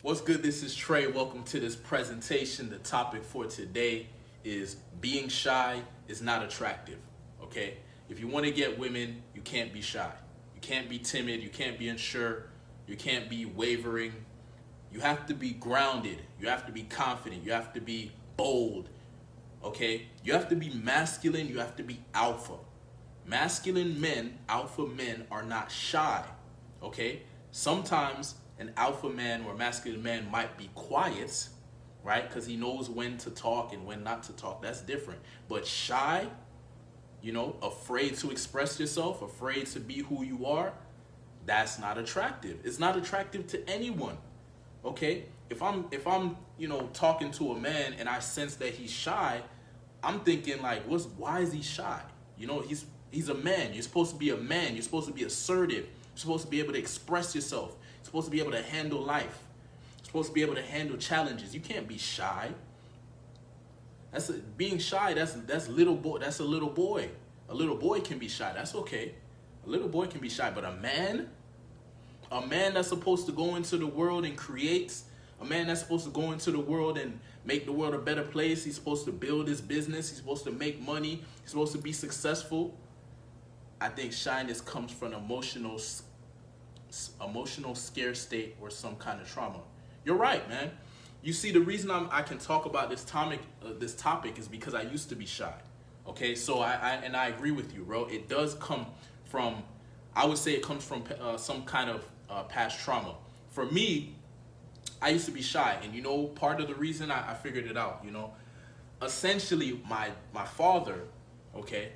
What's good? This is Trey. Welcome to this presentation. The topic for today is being shy is not attractive. Okay? If you want to get women, you can't be shy. You can't be timid. You can't be unsure. You can't be wavering. You have to be grounded. You have to be confident. You have to be bold. Okay? You have to be masculine. You have to be alpha. Masculine men, alpha men, are not shy. Okay? Sometimes an alpha man or masculine man might be quiet, right? Because he knows when to talk and when not to talk. That's different. But shy, afraid to express yourself, afraid to be who you are, that's not attractive. It's not attractive to anyone. Okay? If I'm talking to a man and I sense that he's shy, I'm thinking like, why is he shy? He's a man. You're supposed to be a man. You're supposed to be assertive. You're supposed to be able to express yourself. You're supposed to be able to handle life. You're supposed to be able to handle challenges. You can't be shy. Being shy. That's little boy. That's a little boy. A little boy can be shy. That's okay. A little boy can be shy, but a man that's supposed to go into the world and create, a man that's supposed to go into the world and make the world a better place. He's supposed to build his business. He's supposed to make money. He's supposed to be successful. I think shyness comes from emotional scare state or some kind of trauma. You're right, man. You see, the reason I can talk about this topic is because I used to be shy. Okay, so I agree with you, bro. It does come from, I would say it comes from some kind of past trauma. For me, I used to be shy, and part of the reason I figured it out, essentially my father, okay,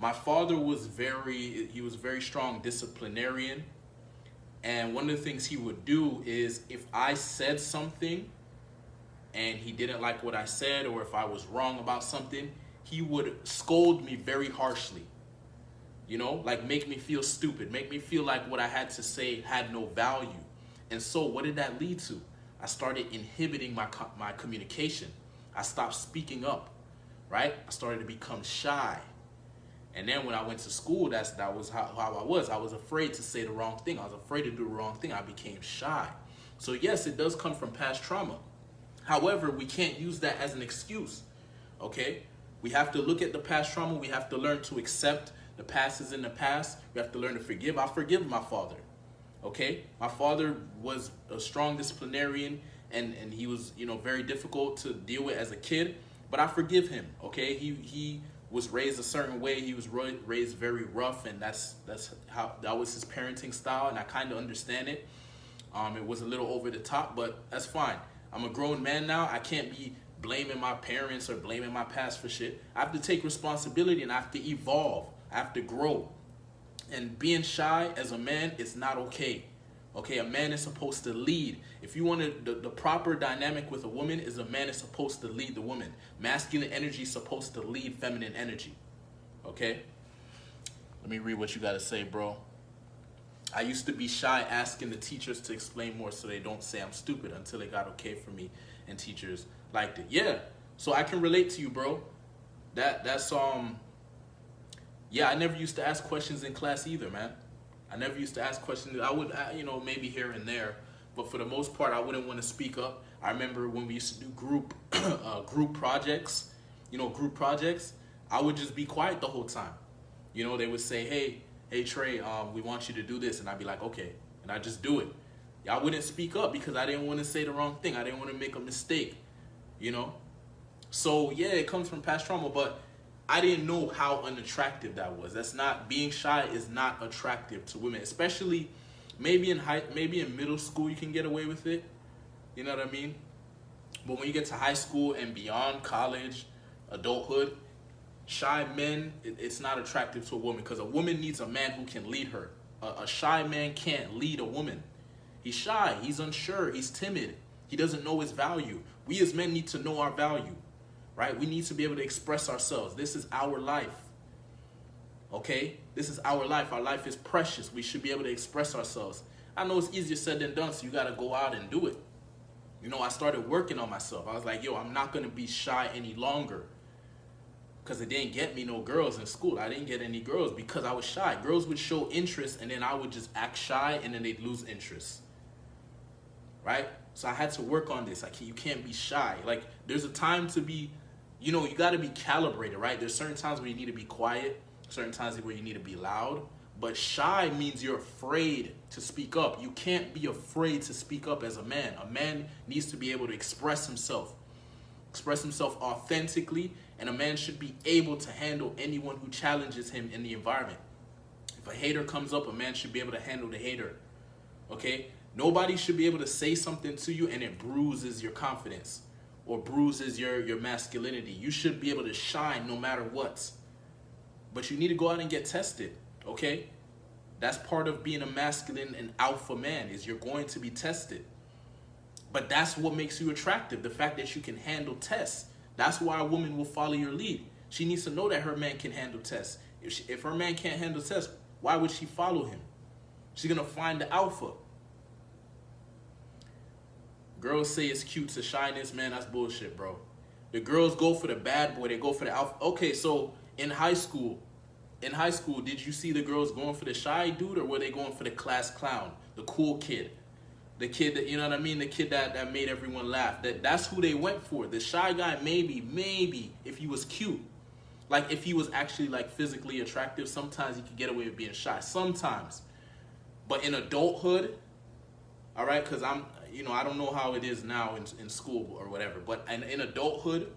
my father was very strong disciplinarian. And one of the things he would do is if I said something and he didn't like what I said, or if I was wrong about something, he would scold me very harshly. Like make me feel stupid, make me feel like what I had to say had no value. And so what did that lead to? I started inhibiting my communication. I stopped speaking up, right? I started to become shy. And then when I went to school, that was how I was. I was afraid to say the wrong thing. I was afraid to do the wrong thing. I became shy. So yes, it does come from past trauma. However, we can't use that as an excuse, okay? We have to look at the past trauma. We have to learn to accept the past is in the past. We have to learn to forgive. I forgive my father, okay? My father was a strong disciplinarian, and he was, very difficult to deal with as a kid. But I forgive him, okay? He was raised a certain way. He was raised very rough, and that was his parenting style, and I kind of understand it. It was a little over the top, but that's fine. I'm a grown man now. I can't be blaming my parents or blaming my past for shit. I have to take responsibility, and I have to evolve. I have to grow. And being shy as a man is not okay. Okay, a man is supposed to lead. If you want the proper dynamic with a woman is a man is supposed to lead the woman. Masculine energy is supposed to lead feminine energy. Okay? Let me read what you got to say, bro. I used to be shy asking the teachers to explain more so they don't say I'm stupid until it got okay for me and teachers liked it. Yeah, so I can relate to you, bro. That's yeah, I never used to ask questions in class either, man. I never used to ask questions. I would, maybe here and there, but for the most part, I wouldn't want to speak up. I remember when we used to do group projects, I would just be quiet the whole time. They would say, hey Trey, we want you to do this, and I'd be like, okay, and I just do it. I wouldn't speak up because I didn't want to say the wrong thing. I didn't want to make a mistake, So yeah, it comes from past trauma, but I didn't know how unattractive that was. Being shy is not attractive to women, especially maybe in middle school you can get away with it. You know what I mean? But when you get to high school and beyond, college, adulthood, shy men, it's not attractive to a woman because a woman needs a man who can lead her. A shy man can't lead a woman. He's shy, he's unsure, he's timid. He doesn't know his value. We as men need to know our value. Right? We need to be able to express ourselves. This is our life. Okay? This is our life. Our life is precious. We should be able to express ourselves. I know it's easier said than done, so you got to go out and do it. I started working on myself. I was like, I'm not going to be shy any longer because it didn't get me no girls in school. I didn't get any girls because I was shy. Girls would show interest, and then I would just act shy, and then they'd lose interest. Right? So I had to work on this. You can't be shy. Like, there's a time to be, you know, you got to be calibrated, right? There's certain times where you need to be quiet, certain times where you need to be loud. But shy means you're afraid to speak up. You can't be afraid to speak up as a man. A man needs to be able to express himself authentically, and a man should be able to handle anyone who challenges him in the environment. If a hater comes up, a man should be able to handle the hater, okay? Nobody should be able to say something to you and it bruises your confidence or bruises your masculinity. You should be able to shine no matter what. But you need to go out and get tested, okay? That's part of being a masculine and alpha man, is you're going to be tested. But that's what makes you attractive, the fact that you can handle tests. That's why a woman will follow your lead. She needs to know that her man can handle tests. If her man can't handle tests, why would she follow him? She's going to find the alpha. Girls say it's cute to shyness, man. That's bullshit, bro. The girls go for the bad boy. They go for the alpha. Okay, so in high school, did you see the girls going for the shy dude, or were they going for the class clown, the cool kid? The kid that, you know what I mean? The kid that made everyone laugh. That's who they went for. The shy guy, maybe, if he was cute. Like, if he was actually, like, physically attractive, sometimes he could get away with being shy. Sometimes. But in adulthood, all right, because I don't know how it is now in school or whatever, but in adulthood,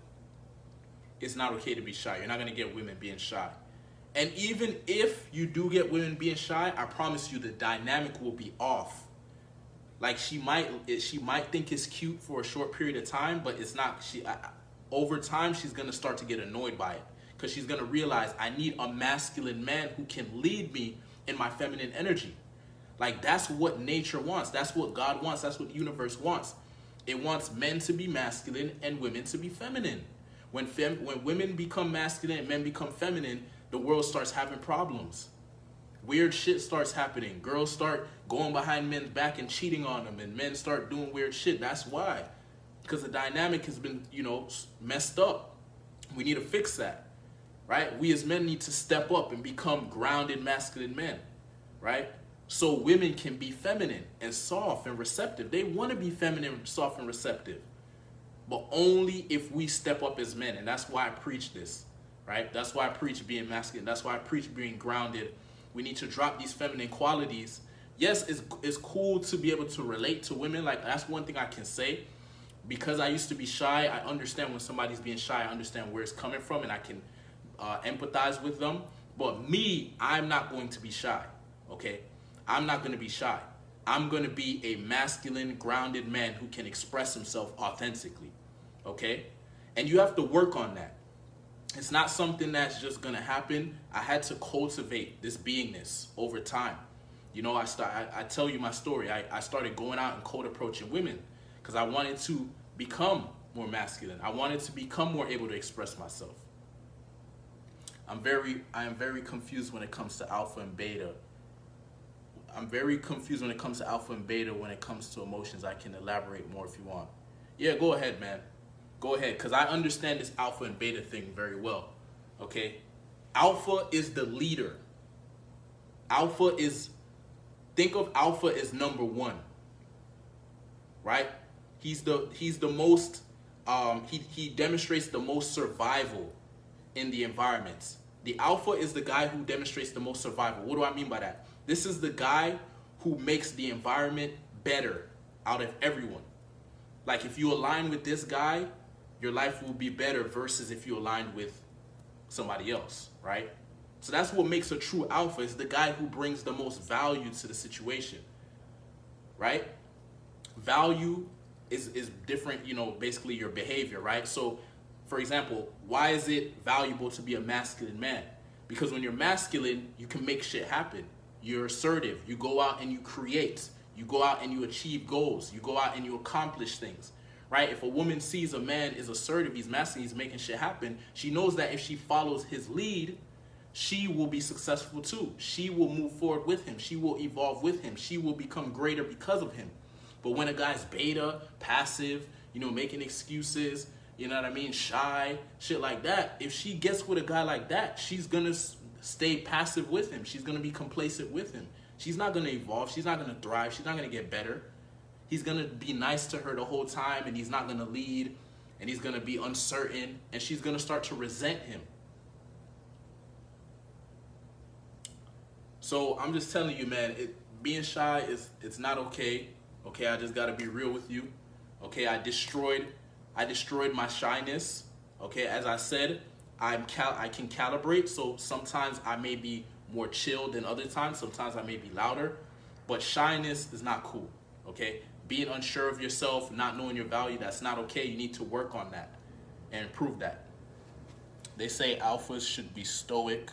it's not okay to be shy. You're not going to get women being shy. And even if you do get women being shy, I promise you the dynamic will be off. Like, she might think it's cute for a short period of time, but it's not. Over time, she's going to start to get annoyed by it, because she's going to realize, I need a masculine man who can lead me in my feminine energy. Like, that's what nature wants. That's what God wants. That's what the universe wants. It wants men to be masculine and women to be feminine. When women become masculine and men become feminine, the world starts having problems. Weird shit starts happening. Girls start going behind men's back and cheating on them, and men start doing weird shit. That's why. Because the dynamic has been, messed up. We need to fix that, right? We as men need to step up and become grounded masculine men, right? So women can be feminine and soft and receptive. They want to be feminine, soft, and receptive. But only if we step up as men. And that's why I preach this, right? That's why I preach being masculine. That's why I preach being grounded. We need to drop these feminine qualities. Yes, it's cool to be able to relate to women. Like, that's one thing I can say. Because I used to be shy, I understand when somebody's being shy. I understand where it's coming from, and I can empathize with them. But me, I'm not going to be shy, okay? I'm not going to be shy. I'm going to be a masculine, grounded man who can express himself authentically, okay? And you have to work on that. It's not something that's just going to happen. I had to cultivate this beingness over time. I tell you my story. I started going out and cold approaching women because I wanted to become more masculine. I wanted to become more able to express myself. I am very confused when it comes to alpha and beta. I'm very confused when it comes to alpha and beta, when it comes to emotions. I can elaborate more if you want. Yeah, go ahead, man. Go ahead, because I understand this alpha and beta thing very well, okay? Alpha is the leader. Think of alpha as number one, right? He's the most, he demonstrates the most survival in the environments. The alpha is the guy who demonstrates the most survival. What do I mean by that? This is the guy who makes the environment better out of everyone. Like, if you align with this guy, your life will be better versus if you aligned with somebody else, right? So that's what makes a true alpha, is the guy who brings the most value to the situation, right? Value is different, basically your behavior, right? So, for example, why is it valuable to be a masculine man? Because when you're masculine, you can make shit happen. You're assertive. You go out and you create. You go out and you achieve goals. You go out and you accomplish things, right? If a woman sees a man is assertive, he's masculine, he's making shit happen, she knows that if she follows his lead, she will be successful too. She will move forward with him. She will evolve with him. She will become greater because of him. But when a guy's beta, passive, making excuses, shy, shit like that, if she gets with a guy like that, she's going to stay passive with him. She's going to be complacent with him. She's not going to evolve. She's not going to thrive. She's not going to get better. he's gonna be nice to her the whole time, and he's not gonna lead, and he's gonna be uncertain, and she's gonna start to resent him. So I'm just telling you, man, being shy it's not okay. Okay, I just gotta be real with you. Okay, I destroyed my shyness. Okay, as I said, I can calibrate. So sometimes I may be more chilled than other times. Sometimes I may be louder, but shyness is not cool. Okay, being unsure of yourself, not knowing your value, that's not okay. You need to work on that and improve that. They say alphas should be stoic.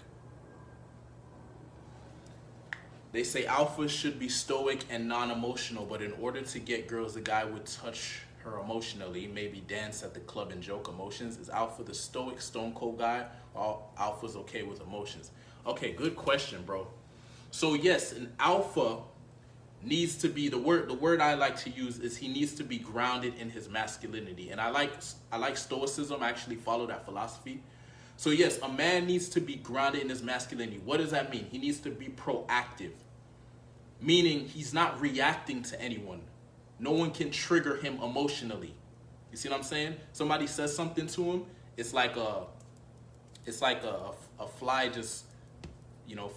They say alphas should be stoic and non-emotional, but in order to get girls, the guy would touch her emotionally, maybe dance at the club and joke emotions. Is alpha the stoic, stone cold guy, or alpha's okay with emotions? Okay, good question, bro. So yes, an alpha needs to be, the word I like to use is he needs to be grounded in his masculinity. And I like stoicism. I actually follow that philosophy. So yes, a man needs to be grounded in his masculinity. What does that mean? He needs to be proactive, meaning he's not reacting to anyone. No one can trigger him emotionally. You see what I'm saying? Somebody says something to him, it's like a fly just,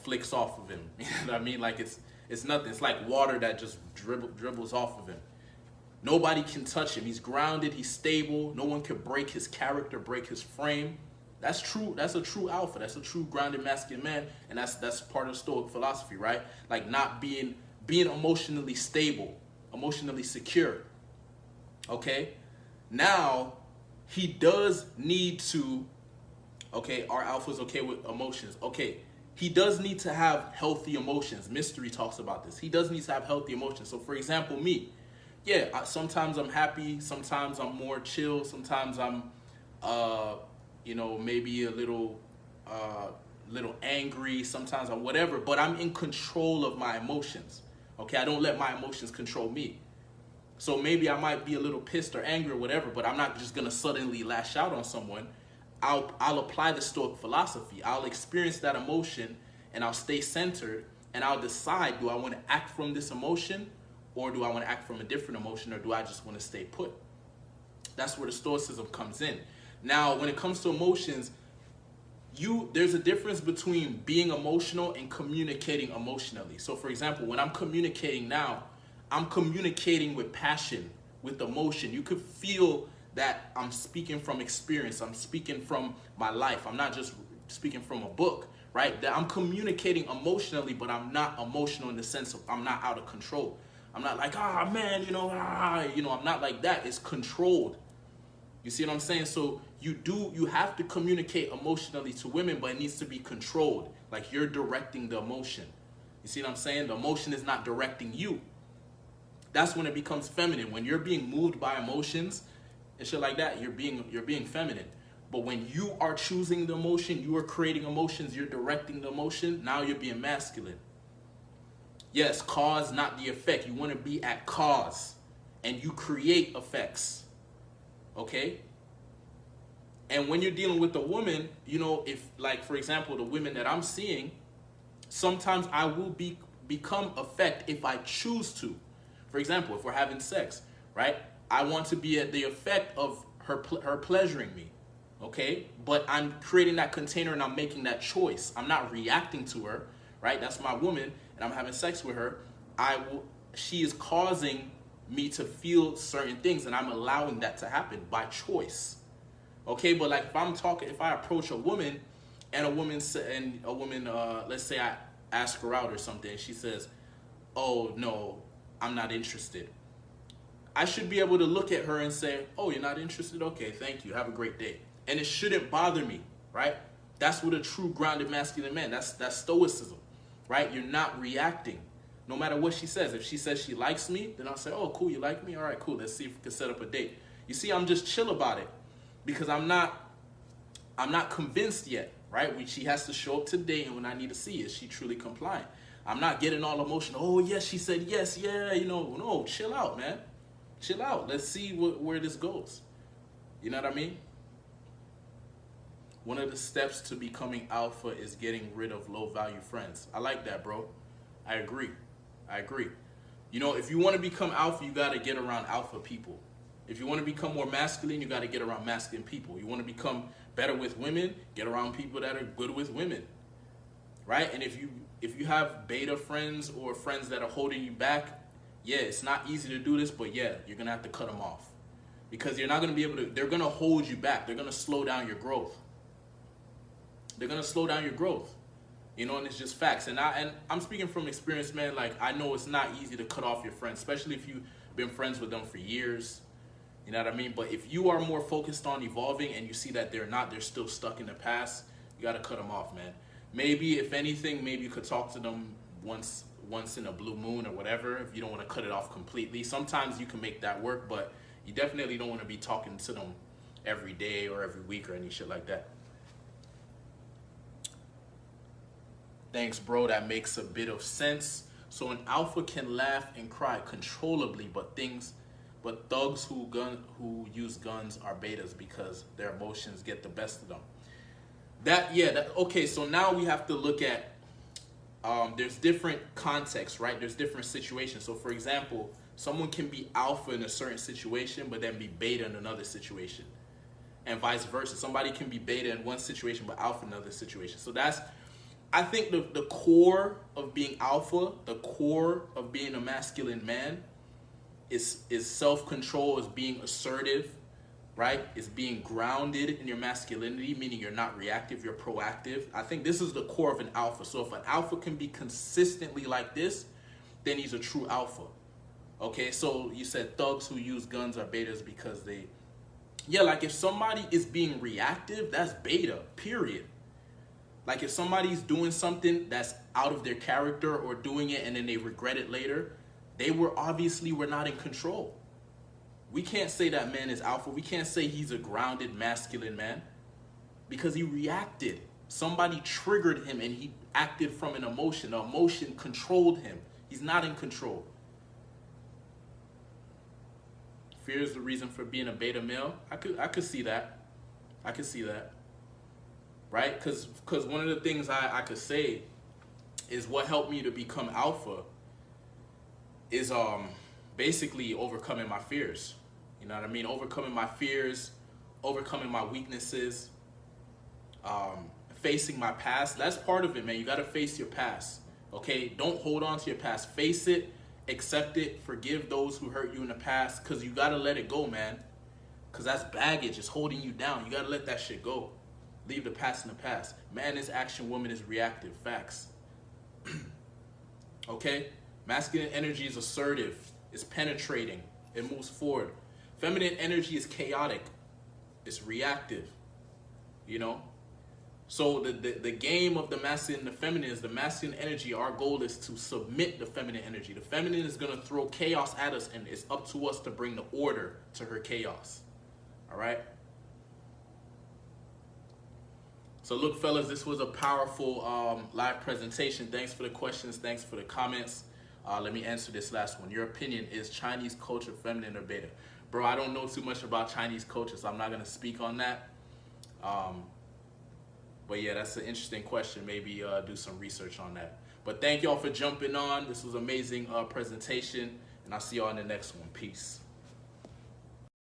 flicks off of him. You know what I mean? Like it's nothing. It's like water that just dribbles off of him. Nobody can touch him. He's grounded. He's stable. No one can break his character, break his frame. That's true. That's a true alpha. That's a true grounded masculine man, and that's part of Stoic philosophy, right? Like not being emotionally stable, emotionally secure. Okay, now he does need to. Okay, our alpha's okay with emotions. Okay, he does need to have healthy emotions. Mystery talks about this. He does need to have healthy emotions. So, for example, me, yeah, sometimes I'm happy. Sometimes I'm more chill. Sometimes I'm, maybe a little angry. Sometimes I'm whatever. But I'm in control of my emotions. Okay, I don't let my emotions control me. So maybe I might be a little pissed or angry or whatever, but I'm not just gonna suddenly lash out on someone. I'll apply the Stoic philosophy. I'll experience that emotion and I'll stay centered and I'll decide, do I want to act from this emotion or do I want to act from a different emotion, or do I just want to stay put? That's where the Stoicism comes in. Now, when it comes to emotions, there's a difference between being emotional and communicating emotionally. So for example, when I'm communicating now, I'm communicating with passion, with emotion. You could feel that I'm speaking from experience. I'm speaking from my life. I'm not just speaking from a book, right? That I'm communicating emotionally, but I'm not emotional in the sense of I'm not out of control. I'm not like, man, I'm not like that. It's controlled. You see what I'm saying? So you have to communicate emotionally to women, but it needs to be controlled. Like you're directing the emotion. You see what I'm saying? The emotion is not directing you. That's when it becomes feminine. When you're being moved by emotions and shit like that, you're being feminine. But when you are choosing the emotion, you are creating emotions, you're directing the emotion, now you're being masculine. Yes, cause, not the effect. You want to be at cause and you create effects. Okay? And when you're dealing with a woman, if, like, for example, the women that I'm seeing, sometimes I will become effect if I choose to. For example, if we're having sex, right? I want to be at the effect of her pleasuring me, okay? But I'm creating that container and I'm making that choice. I'm not reacting to her, right? That's my woman, and I'm having sex with her. She is causing me to feel certain things, and I'm allowing that to happen by choice, okay? But like if I approach a woman, and a woman, let's say I ask her out or something, and she says, "Oh no, I'm not interested." I should be able to look at her and say, "Oh, you're not interested? Okay, thank you. Have a great day." And it shouldn't bother me, right? That's what a true grounded masculine man, that's stoicism, right? You're not reacting. No matter what she says. If she says she likes me, then I'll say, "Oh, cool, you like me? All right, cool. Let's see if we can set up a date." You see, I'm just chill about it because I'm not convinced yet, right? She has to show up today, and when I need to see, is she truly compliant? I'm not getting all emotional. "Oh, yes, she said yes, yeah, no, chill out, man. Chill out. Let's see where this goes." You know what I mean? One of the steps to becoming alpha is getting rid of low value friends. I like that, bro. I agree. You know, if you want to become alpha, you got to get around alpha people. If you want to become more masculine, you got to get around masculine people. You want to become better with women, get around people that are good with women, right? And if you have beta friends or friends that are holding you back, yeah, it's not easy to do this, but yeah, you're gonna have to cut them off because you're not gonna be able to. They're gonna hold you back. They're gonna slow down your growth. They're gonna slow down your growth. You know, and it's just facts. And I'm speaking from experience, man. Like, I know it's not easy to cut off your friends, especially if you've been friends with them for years. You know what I mean? But if you are more focused on evolving and you see that they're still stuck in the past, you got to cut them off, man. Maybe, if anything, maybe you could talk to them once in a blue moon or whatever, if you don't want to cut it off completely. Sometimes you can make that work, but you definitely don't want to be talking to them every day or every week or any shit like that. Thanks, bro. That makes a bit of sense. So an alpha can laugh and cry controllably, but thugs who use guns are betas because their emotions get the best of them. Okay, so now we have to look at there's different contexts, right? There's different situations. So for example, someone can be alpha in a certain situation but then be beta in another situation, and vice versa. Somebody can be beta in one situation but alpha in another situation. So that's, I think, the core of being alpha, the core of being a masculine man is self-control, is being assertive, right? Is being grounded in your masculinity, meaning you're not reactive, you're proactive. I think this is the core of an alpha. So if an alpha can be consistently like this, then he's a true alpha. Okay, so you said thugs who use guns are betas because like if somebody is being reactive, that's beta, period. Like if somebody's doing something that's out of their character or doing it and then they regret it later, they were not in control. We can't say that man is alpha. We can't say he's a grounded masculine man because he reacted. Somebody triggered him and he acted from an emotion. The emotion controlled him. He's not in control. Fear is the reason for being a beta male. I could see that. I could see that. Right? Because one of the things I could say is what helped me to become alpha is basically overcoming my fears. You know what I mean? Overcoming my fears, overcoming my weaknesses, facing my past. That's part of it, man. You got to face your past. Okay? Don't hold on to your past. Face it, accept it, forgive those who hurt you in the past, because you got to let it go, man. Because that's baggage. It's holding you down. You got to let that shit go. Leave the past in the past. Man is action, woman is reactive. Facts. Okay? Masculine energy is assertive. It's penetrating. It moves forward. Feminine energy is chaotic. It's reactive. You know? So the game of the masculine and the feminine is the masculine energy. Our goal is to submit the feminine energy. The feminine is going to throw chaos at us, and it's up to us to bring the order to her chaos. All right? So look, fellas, this was a powerful live presentation. Thanks for the questions. Thanks for the comments. Let me answer this last one. Your opinion, is Chinese culture feminine or beta? Bro, I don't know too much about Chinese culture, so I'm not going to speak on that. But yeah, that's an interesting question. Maybe do some research on that. But thank y'all for jumping on. This was an amazing presentation, and I'll see y'all in the next one. Peace.